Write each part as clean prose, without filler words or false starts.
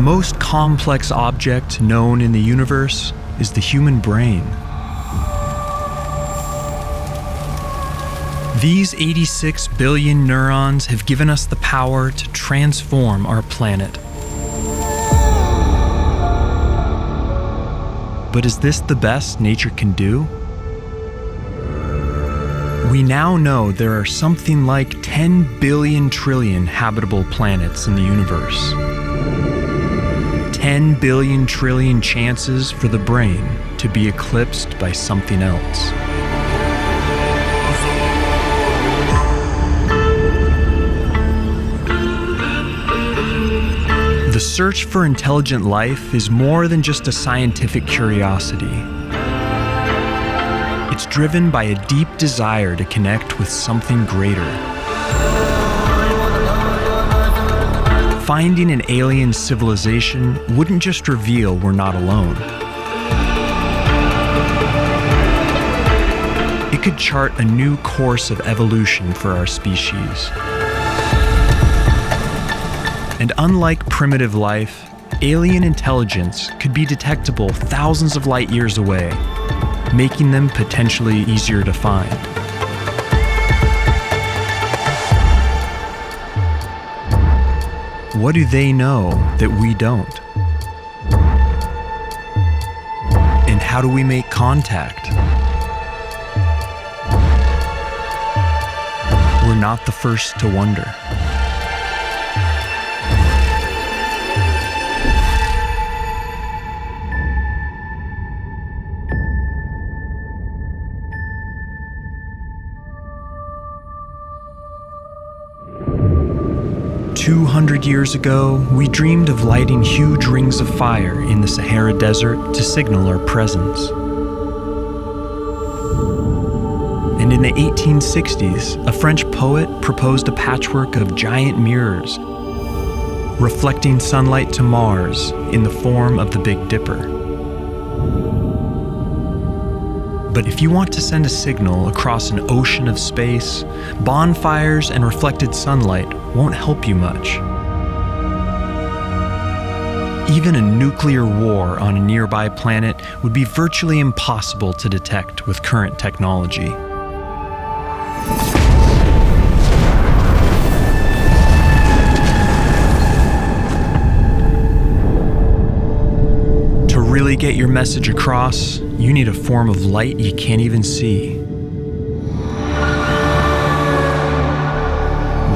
most complex object known in the universe is the human brain. These 86 billion neurons have given us the power to transform our planet. But is this the best nature can do? We now know there are something like 10 billion trillion habitable planets in the universe. 10 billion trillion chances for the brain to be eclipsed by something else. The search for intelligent life is more than just a scientific curiosity. It's driven by a deep desire to connect with something greater. Finding an alien civilization wouldn't just reveal we're not alone. It could chart a new course of evolution for our species. And unlike primitive life, alien intelligence could be detectable thousands of light years away, making them potentially easier to find. What do they know that we don't? And how do we make contact? We're not the first to wonder. "200 years ago, we dreamed of lighting huge rings of fire in the Sahara Desert to signal our presence. And in the 1860s, a French poet proposed a patchwork of giant mirrors, reflecting sunlight to Mars in the form of the Big Dipper. But if you want to send a signal across an ocean of space, bonfires and reflected sunlight won't help you much. Even a nuclear war on a nearby planet would be virtually impossible to detect with current technology. To really get your message across, you need a form of light you can't even see.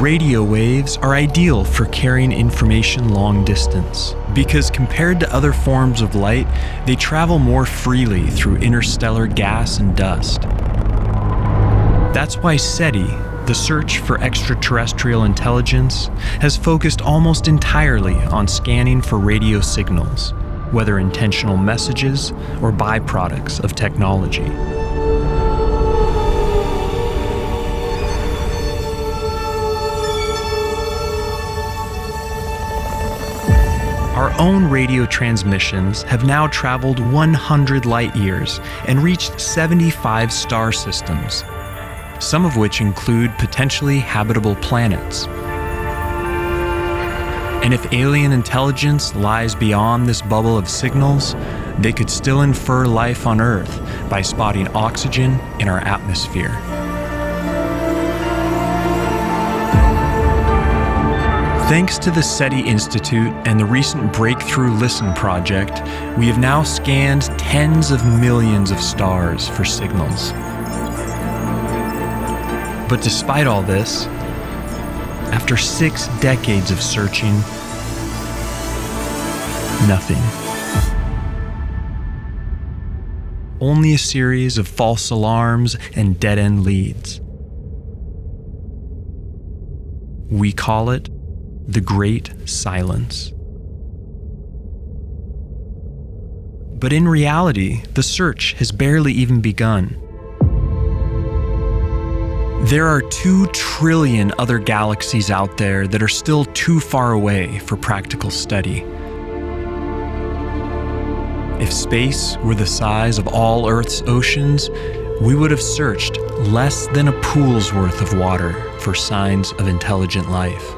Radio waves are ideal for carrying information long distance because compared to other forms of light, they travel more freely through interstellar gas and dust. That's why SETI, the search for extraterrestrial intelligence, has focused almost entirely on scanning for radio signals, whether intentional messages or byproducts of technology. Our own radio transmissions have now traveled 100 light years and reached 75 star systems, some of which include potentially habitable planets. And if alien intelligence lies beyond this bubble of signals, they could still infer life on Earth by spotting oxygen in our atmosphere. Thanks to the SETI Institute and the recent Breakthrough Listen project, we have now scanned tens of millions of stars for signals. But despite all this, after 6 decades of searching, nothing. Only a series of false alarms and dead-end leads. We call it the Great Silence. But in reality, the search has barely even begun. There are 2 trillion other galaxies out there that are still too far away for practical study. If space were the size of all Earth's oceans, we would have searched less than a pool's worth of water for signs of intelligent life.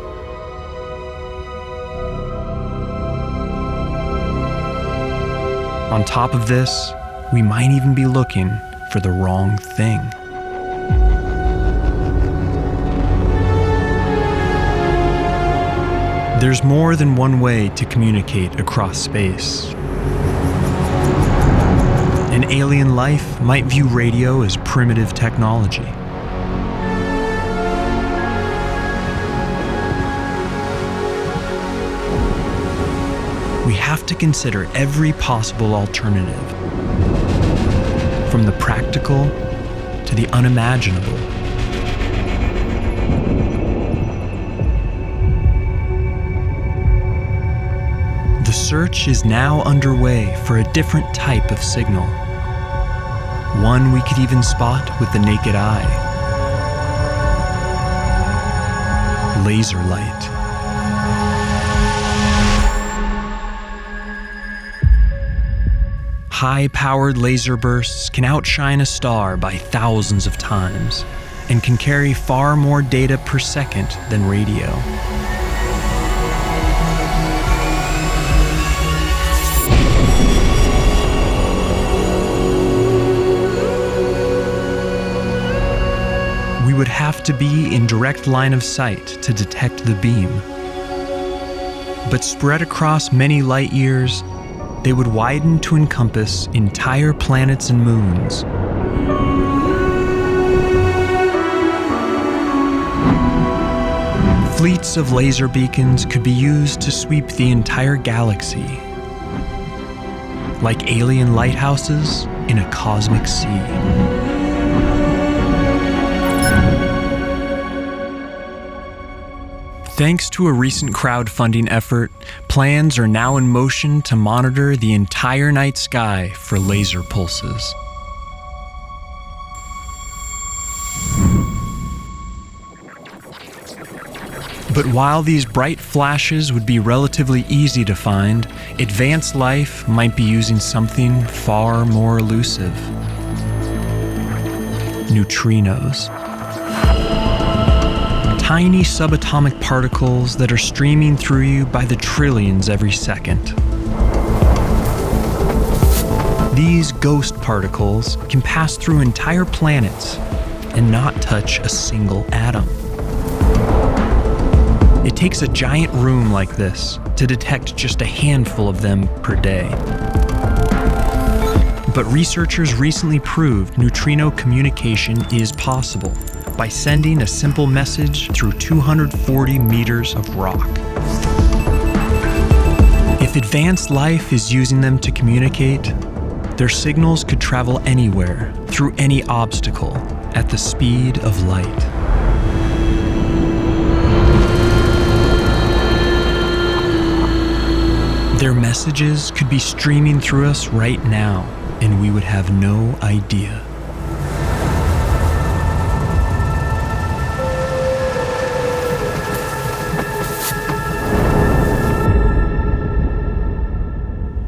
On top of this, we might even be looking for the wrong thing. There's more than one way to communicate across space. An alien life might view radio as primitive technology. We have to consider every possible alternative, from the practical to the unimaginable. The search is now underway for a different type of signal, one we could even spot with the naked eye: laser light. High-powered laser bursts can outshine a star by thousands of times and can carry far more data per second than radio. We would have to be in direct line of sight to detect the beam. But spread across many light years, they would widen to encompass entire planets and moons. Fleets of laser beacons could be used to sweep the entire galaxy, like alien lighthouses in a cosmic sea. Thanks to a recent crowdfunding effort, plans are now in motion to monitor the entire night sky for laser pulses. But while these bright flashes would be relatively easy to find, advanced life might be using something far more elusive: neutrinos. Tiny subatomic particles that are streaming through you by the trillions every second. These ghost particles can pass through entire planets and not touch a single atom. It takes a giant room like this to detect just a handful of them per day. But researchers recently proved neutrino communication is possible by sending a simple message through 240 meters of rock. If advanced life is using them to communicate, their signals could travel anywhere, through any obstacle, at the speed of light. Their messages could be streaming through us right now, and we would have no idea.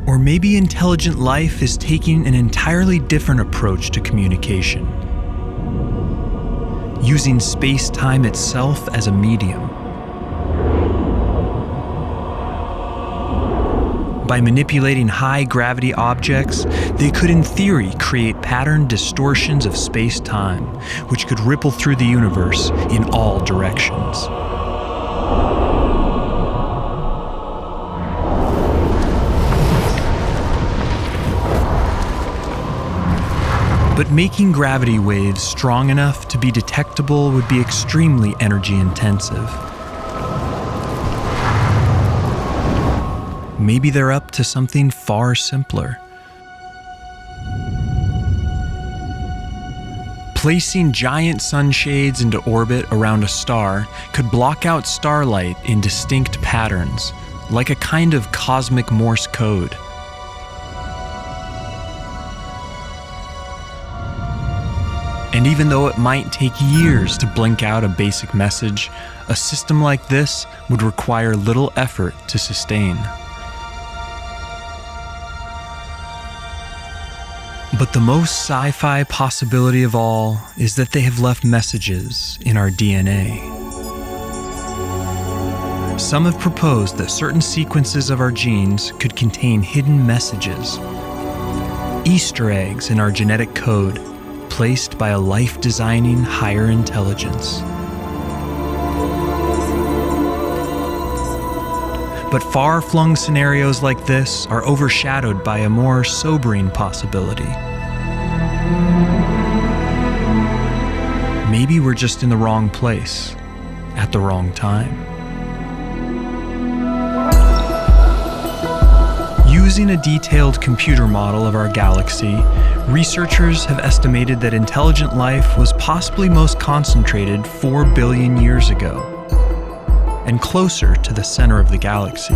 Or maybe intelligent life is taking an entirely different approach to communication, using space-time itself as a medium. By manipulating high-gravity objects, they could in theory create pattern distortions of space-time, which could ripple through the universe in all directions. But making gravity waves strong enough to be detectable would be extremely energy intensive. Maybe they're up to something far simpler. Placing giant sunshades into orbit around a star could block out starlight in distinct patterns, like a kind of cosmic Morse code. And even though it might take years to blink out a basic message, a system like this would require little effort to sustain. But the most sci-fi possibility of all is that they have left messages in our DNA. Some have proposed that certain sequences of our genes could contain hidden messages, Easter eggs in our genetic code, placed by a life-designing higher intelligence. But far-flung scenarios like this are overshadowed by a more sobering possibility. Maybe we're just in the wrong place, at the wrong time. Using a detailed computer model of our galaxy, researchers have estimated that intelligent life was possibly most concentrated 4 billion years ago, and closer to the center of the galaxy.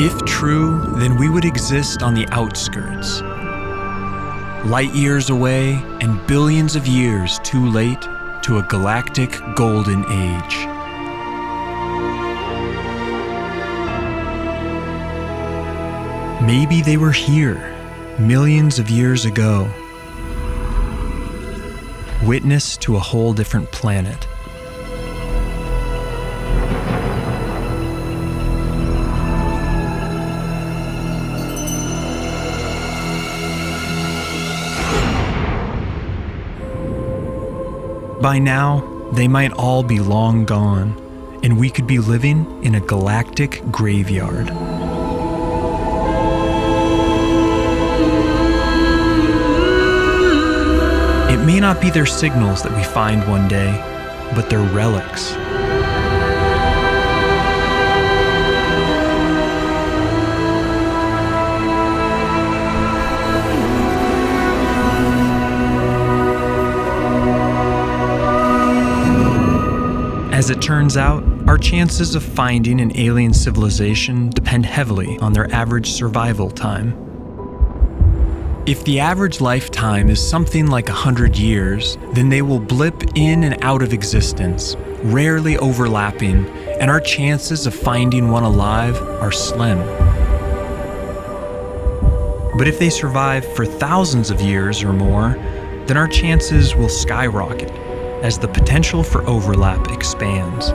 If true, then we would exist on the outskirts, light years away and billions of years too late to a galactic golden age. Maybe they were here millions of years ago, witness to a whole different planet. By now, they might all be long gone, and we could be living in a galactic graveyard. It may not be their signals that we find one day, but their relics. As it turns out, our chances of finding an alien civilization depend heavily on their average survival time. If the average lifetime is something like 100 years, then they will blip in and out of existence, rarely overlapping, and our chances of finding one alive are slim. But if they survive for thousands of years or more, then our chances will skyrocket as the potential for overlap expands.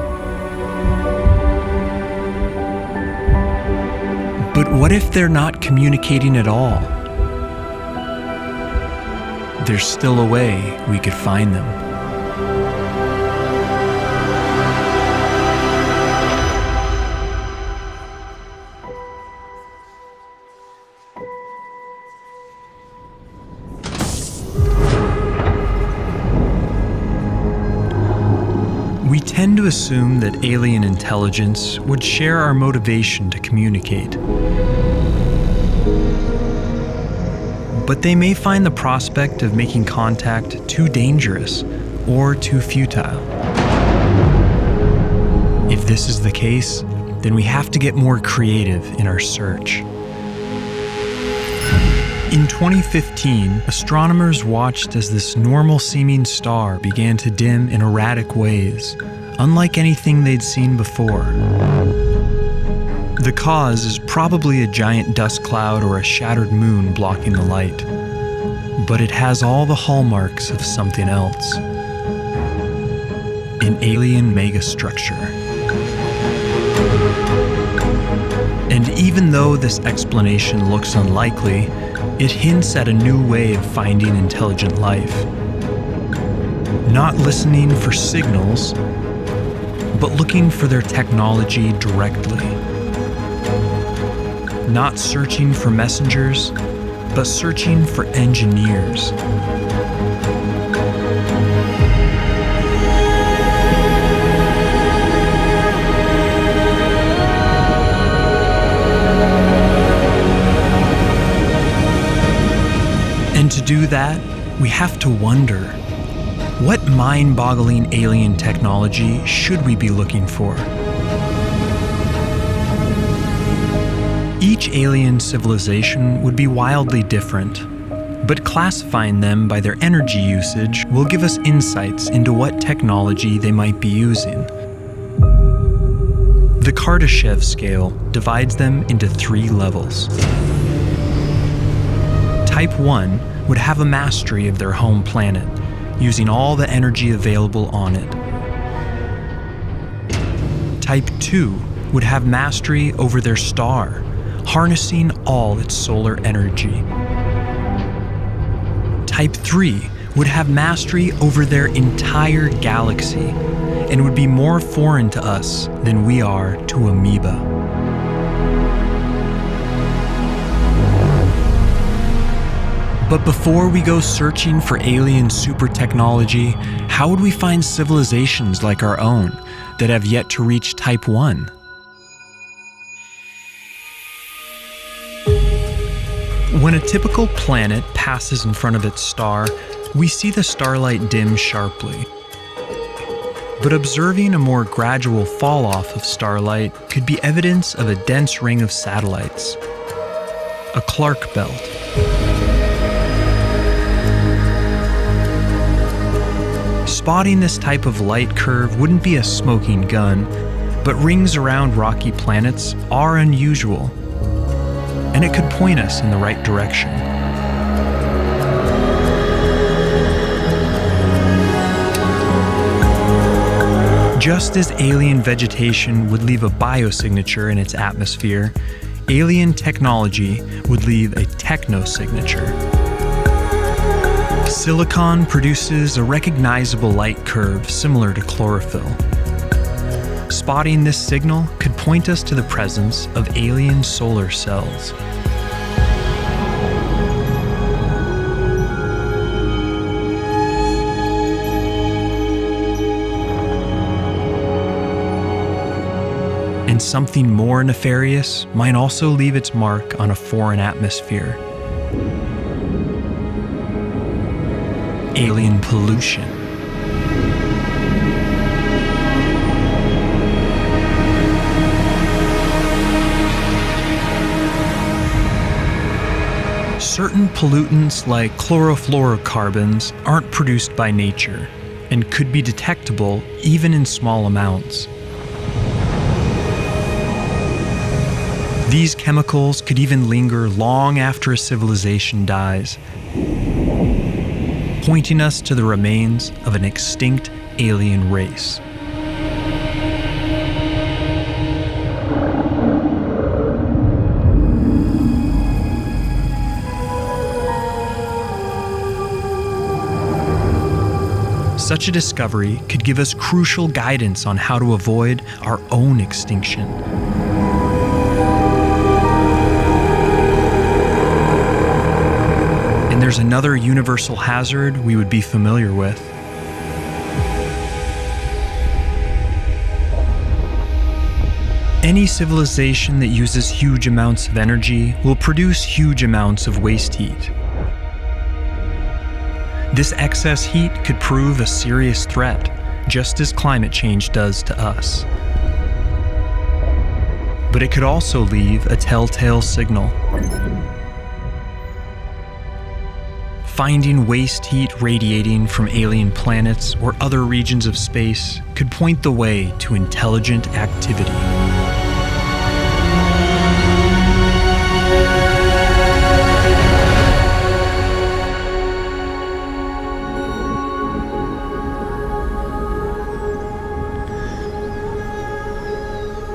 But what if they're not communicating at all? There's still a way we could find them. We tend to assume that alien intelligence would share our motivation to communicate. But they may find the prospect of making contact too dangerous or too futile. If this is the case, then we have to get more creative in our search. In 2015, astronomers watched as this normal-seeming star began to dim in erratic ways, unlike anything they'd seen before. The cause is probably a giant dust cloud or a shattered moon blocking the light, but it has all the hallmarks of something else: an alien megastructure. And even though this explanation looks unlikely, it hints at a new way of finding intelligent life. Not listening for signals, but looking for their technology directly. Not searching for messengers, but searching for engineers. And to do that, we have to wonder, what mind-boggling alien technology should we be looking for? Each alien civilization would be wildly different, but classifying them by their energy usage will give us insights into what technology they might be using. The Kardashev scale divides them into 3 levels. Type 1 would have a mastery of their home planet, using all the energy available on it. Type 2 would have mastery over their star, harnessing all its solar energy. Type 3 would have mastery over their entire galaxy and would be more foreign to us than we are to amoeba. But before we go searching for alien super technology, how would we find civilizations like our own that have yet to reach Type 1? When a typical planet passes in front of its star, we see the starlight dim sharply. But observing a more gradual fall-off of starlight could be evidence of a dense ring of satellites, a Clark belt. Spotting this type of light curve wouldn't be a smoking gun, but rings around rocky planets are unusual, and it could point us in the right direction. Just as alien vegetation would leave a biosignature in its atmosphere, alien technology would leave a technosignature. Silicon produces a recognizable light curve similar to chlorophyll. Spotting this signal could point us to the presence of alien solar cells. And something more nefarious might also leave its mark on a foreign atmosphere. Alien pollution. Certain pollutants like chlorofluorocarbons aren't produced by nature and could be detectable even in small amounts. These chemicals could even linger long after a civilization dies, pointing us to the remains of an extinct alien race. Such a discovery could give us crucial guidance on how to avoid our own extinction. And there's another universal hazard we would be familiar with. Any civilization that uses huge amounts of energy will produce huge amounts of waste heat. This excess heat could prove a serious threat, just as climate change does to us. But it could also leave a telltale signal. Finding waste heat radiating from alien planets or other regions of space could point the way to intelligent activity.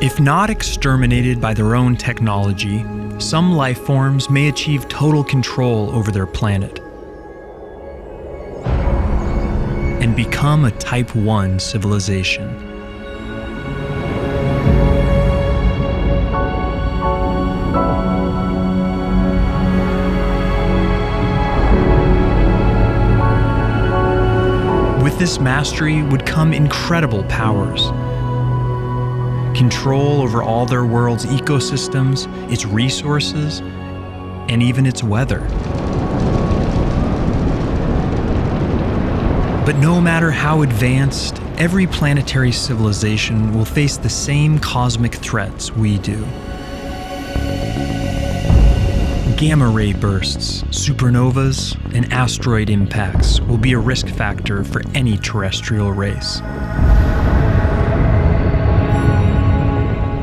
If not exterminated by their own technology, some life forms may achieve total control over their planet and become a Type 1 civilization. With this mastery would come incredible powers. Control over all their world's ecosystems, its resources, and even its weather. But no matter how advanced, every planetary civilization will face the same cosmic threats we do. Gamma ray bursts, supernovas, and asteroid impacts will be a risk factor for any terrestrial race.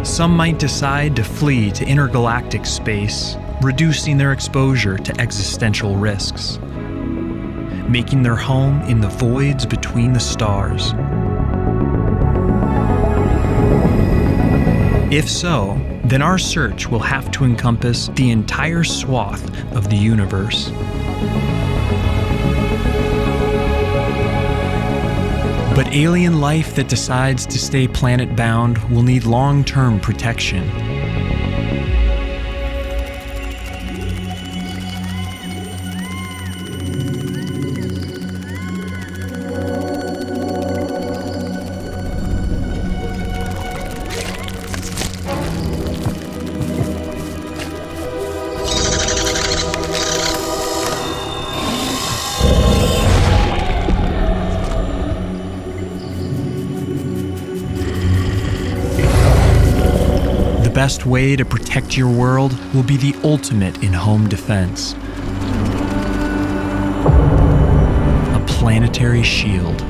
Some might decide to flee to intergalactic space, reducing their exposure to existential risks, making their home in the voids between the stars. If so, then our search will have to encompass the entire swath of the universe. But alien life that decides to stay planet-bound will need long-term protection. The best way to protect your world will be the ultimate in home defense: a planetary shield.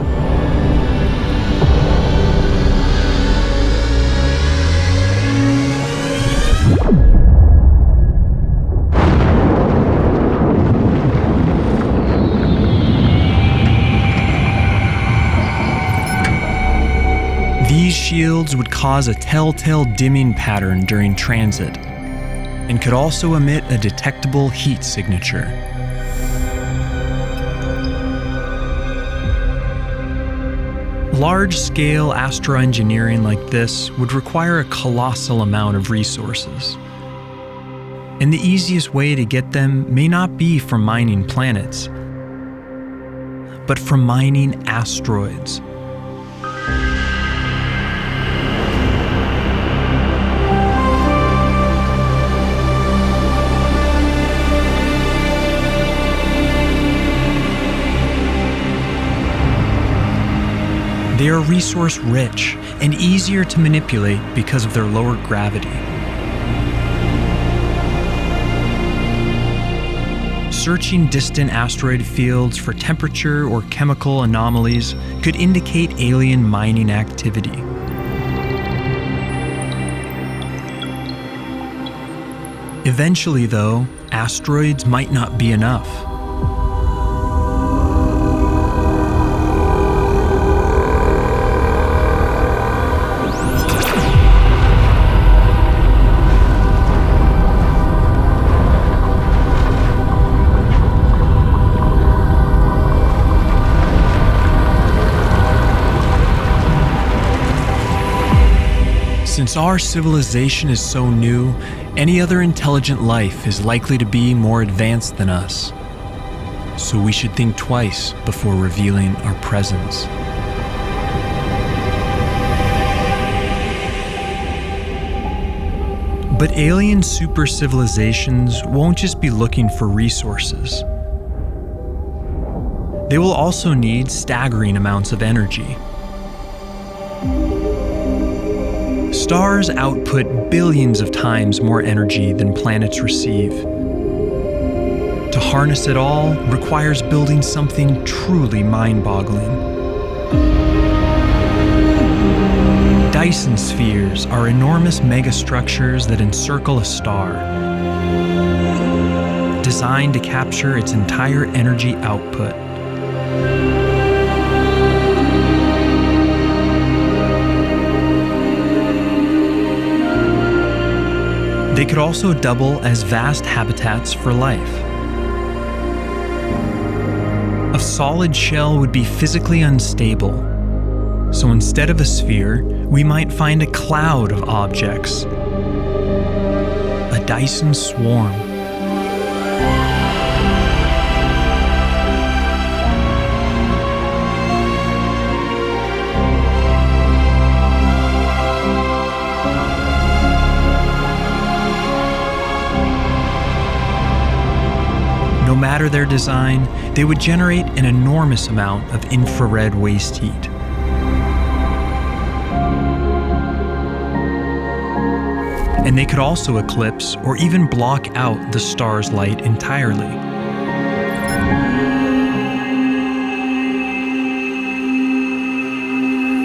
These shields would cause a telltale dimming pattern during transit, and could also emit a detectable heat signature. Large-scale astroengineering like this would require a colossal amount of resources. And the easiest way to get them may not be from mining planets, but from mining asteroids. They are resource-rich and easier to manipulate because of their lower gravity. Searching distant asteroid fields for temperature or chemical anomalies could indicate alien mining activity. Eventually, though, asteroids might not be enough. Since our civilization is so new, any other intelligent life is likely to be more advanced than us. So we should think twice before revealing our presence. But alien super civilizations won't just be looking for resources. They will also need staggering amounts of energy. Stars output billions of times more energy than planets receive. To harness it all requires building something truly mind-boggling. Dyson spheres are enormous megastructures that encircle a star, designed to capture its entire energy output. They could also double as vast habitats for life. A solid shell would be physically unstable, so instead of a sphere, we might find a cloud of objects, a Dyson swarm. No matter their design, they would generate an enormous amount of infrared waste heat. And they could also eclipse or even block out the star's light entirely.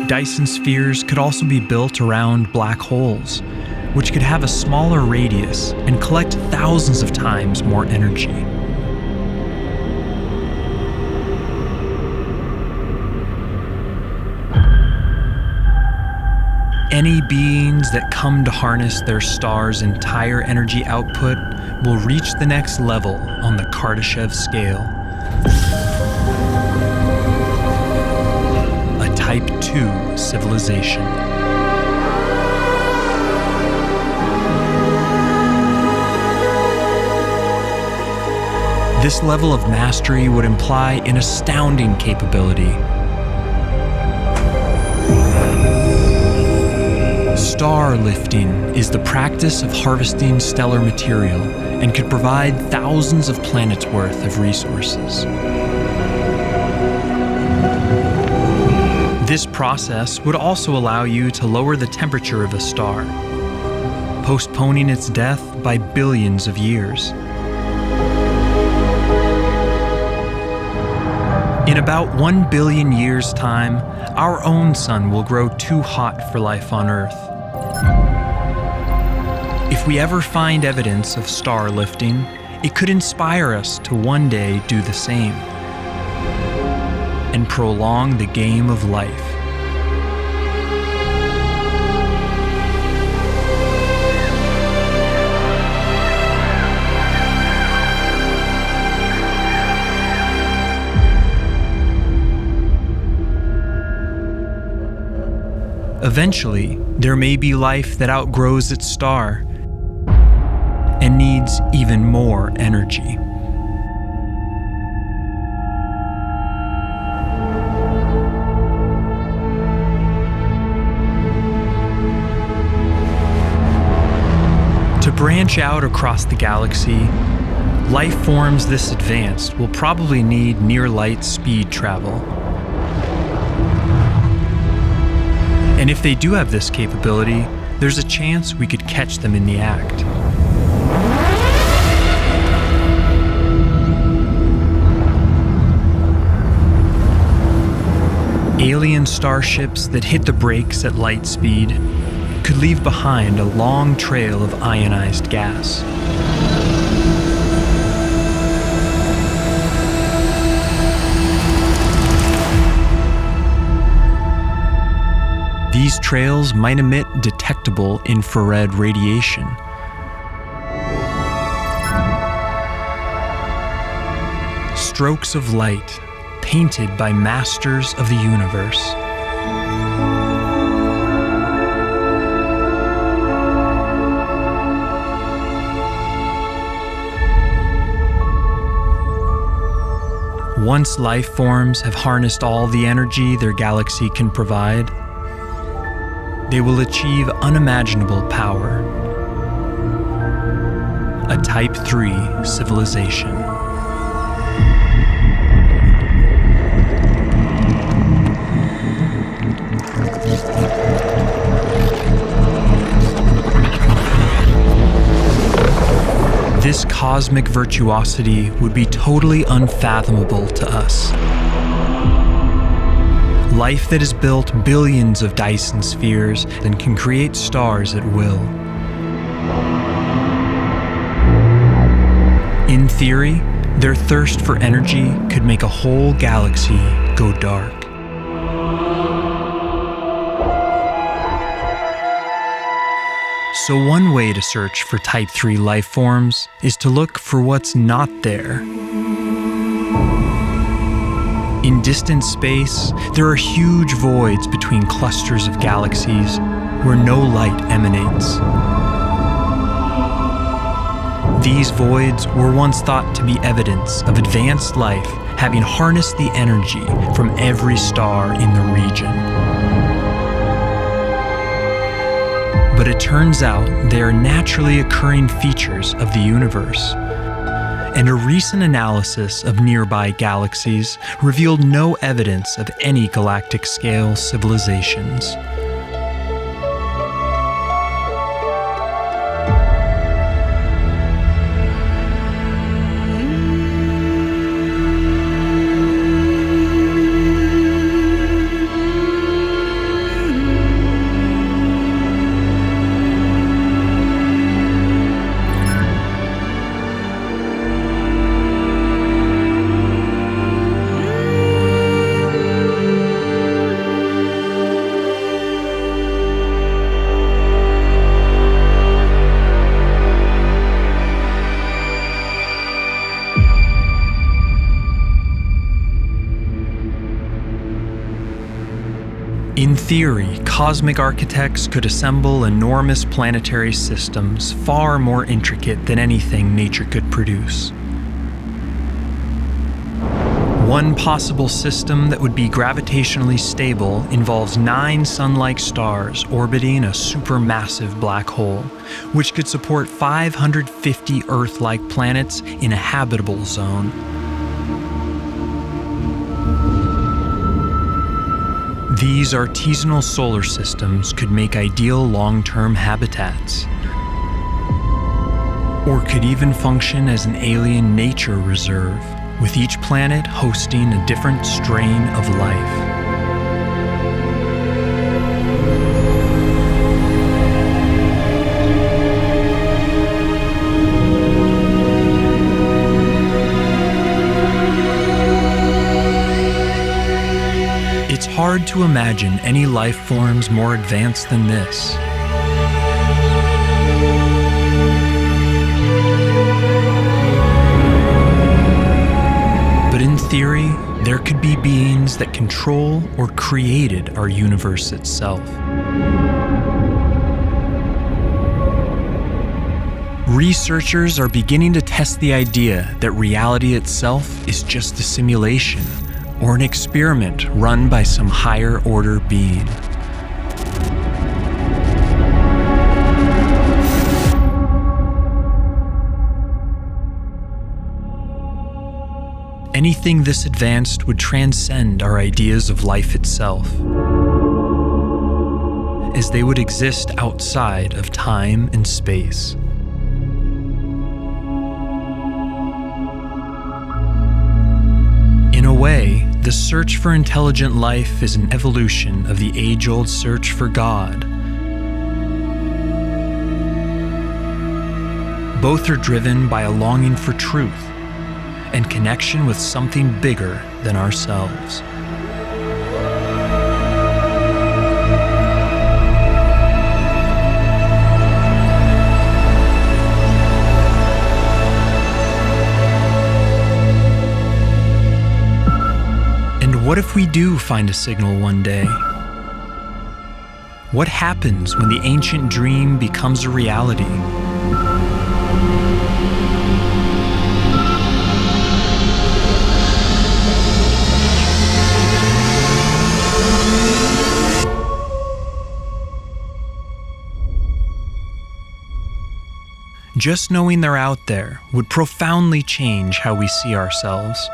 Dyson spheres could also be built around black holes, which could have a smaller radius and collect thousands of times more energy. Any beings that come to harness their star's entire energy output will reach the next level on the Kardashev scale. A Type 2 civilization. This level of mastery would imply an astounding capability. Star lifting is the practice of harvesting stellar material and could provide thousands of planets' worth of resources. This process would also allow you to lower the temperature of a star, postponing its death by billions of years. In about 1 billion years' time, our own sun will grow too hot for life on Earth. If we ever find evidence of star lifting, it could inspire us to one day do the same and prolong the game of life. Eventually, there may be life that outgrows its star and needs even more energy. To branch out across the galaxy, life forms this advanced will probably need near-light speed travel. And if they do have this capability, there's a chance we could catch them in the act. Alien starships that hit the brakes at light speed could leave behind a long trail of ionized gas. These trails might emit detectable infrared radiation. Strokes of light painted by masters of the universe. Once life forms have harnessed all the energy their galaxy can provide, they will achieve unimaginable power. A Type 3 civilization. This cosmic virtuosity would be totally unfathomable to us. Life that has built billions of Dyson spheres and can create stars at will. In theory, their thirst for energy could make a whole galaxy go dark. So one way to search for Type 3 life forms is to look for what's not there. In distant space, there are huge voids between clusters of galaxies where no light emanates. These voids were once thought to be evidence of advanced life having harnessed the energy from every star in the region. But it turns out they are naturally occurring features of the universe. And a recent analysis of nearby galaxies revealed no evidence of any galactic-scale civilizations. In theory, cosmic architects could assemble enormous planetary systems far more intricate than anything nature could produce. One possible system that would be gravitationally stable involves 9 sun-like stars orbiting a supermassive black hole, which could support 550 Earth-like planets in a habitable zone. These artisanal solar systems could make ideal long-term habitats, or could even function as an alien nature reserve, with each planet hosting a different strain of life. It's hard to imagine any life forms more advanced than this. But in theory, there could be beings that control or created our universe itself. Researchers are beginning to test the idea that reality itself is just a simulation or an experiment run by some higher order being. Anything this advanced would transcend our ideas of life itself, as they would exist outside of time and space. In a way, the search for intelligent life is an evolution of the age-old search for God. Both are driven by a longing for truth and connection with something bigger than ourselves. And what if we do find a signal one day? What happens when the ancient dream becomes a reality? Just knowing they're out there would profoundly change how we see ourselves.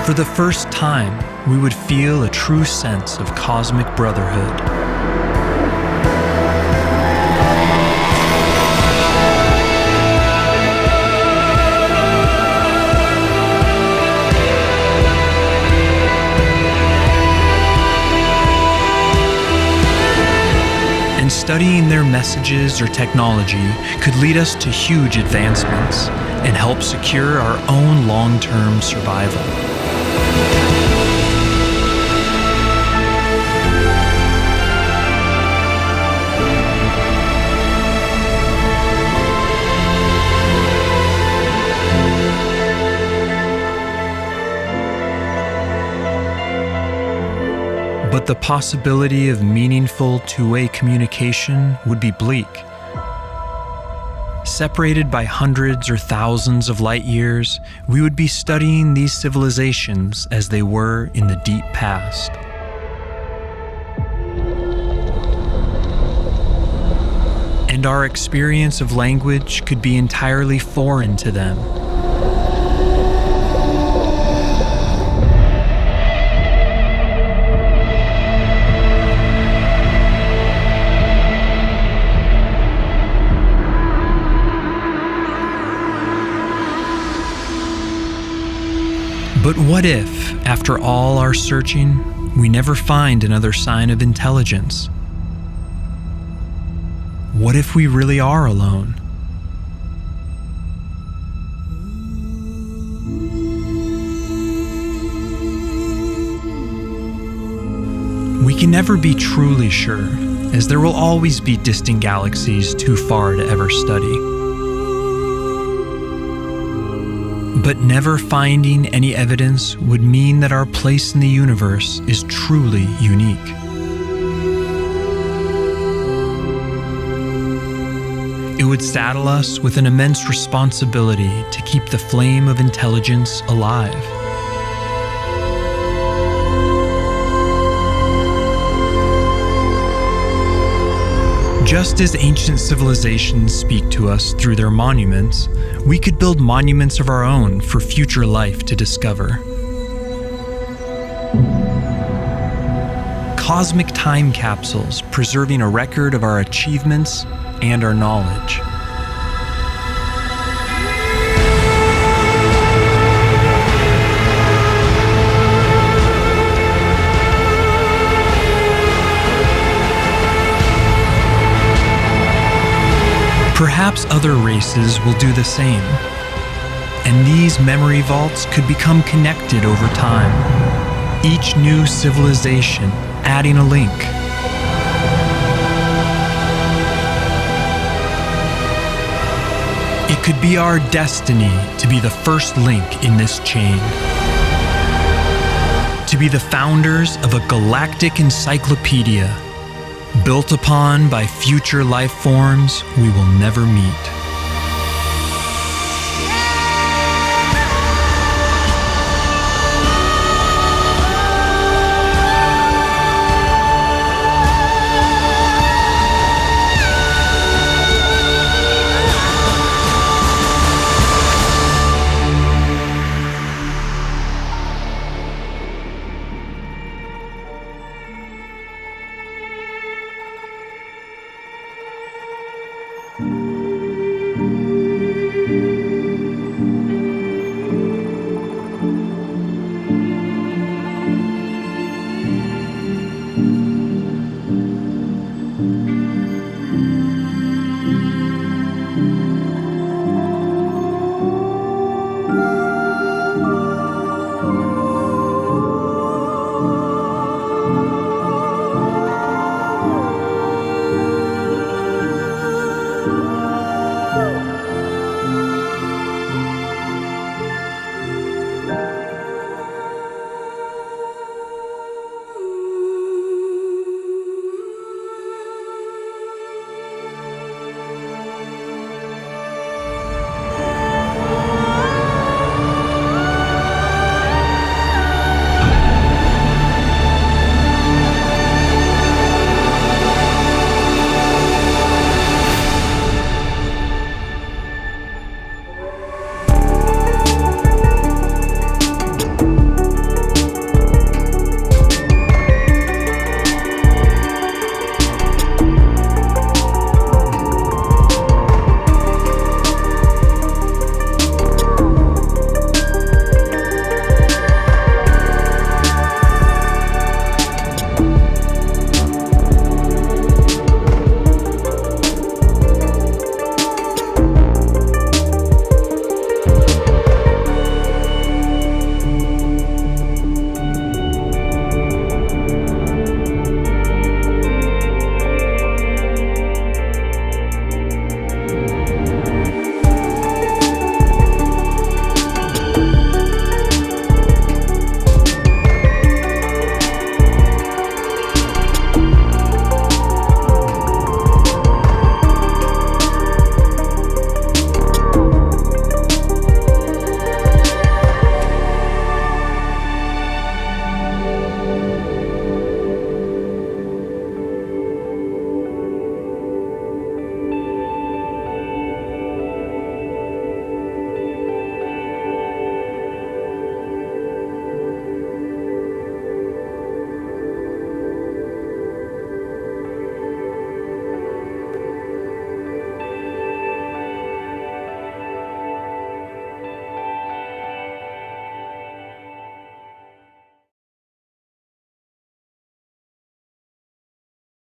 For the first time, we would feel a true sense of cosmic brotherhood. And studying their messages or technology could lead us to huge advancements and help secure our own long-term survival. But the possibility of meaningful two-way communication would be bleak. Separated by hundreds or thousands of light years, we would be studying these civilizations as they were in the deep past. And our experience of language could be entirely foreign to them. But what if, after all our searching, we never find another sign of intelligence? What if we really are alone? We can never be truly sure, as there will always be distant galaxies too far to ever study. But never finding any evidence would mean that our place in the universe is truly unique. It would saddle us with an immense responsibility to keep the flame of intelligence alive. Just as ancient civilizations speak to us through their monuments, we could build monuments of our own for future life to discover. Cosmic time capsules preserving a record of our achievements and our knowledge. Perhaps other races will do the same, and these memory vaults could become connected over time, each new civilization adding a link. It could be our destiny to be the first link in this chain, to be the founders of a galactic encyclopedia built upon by future life forms we will never meet.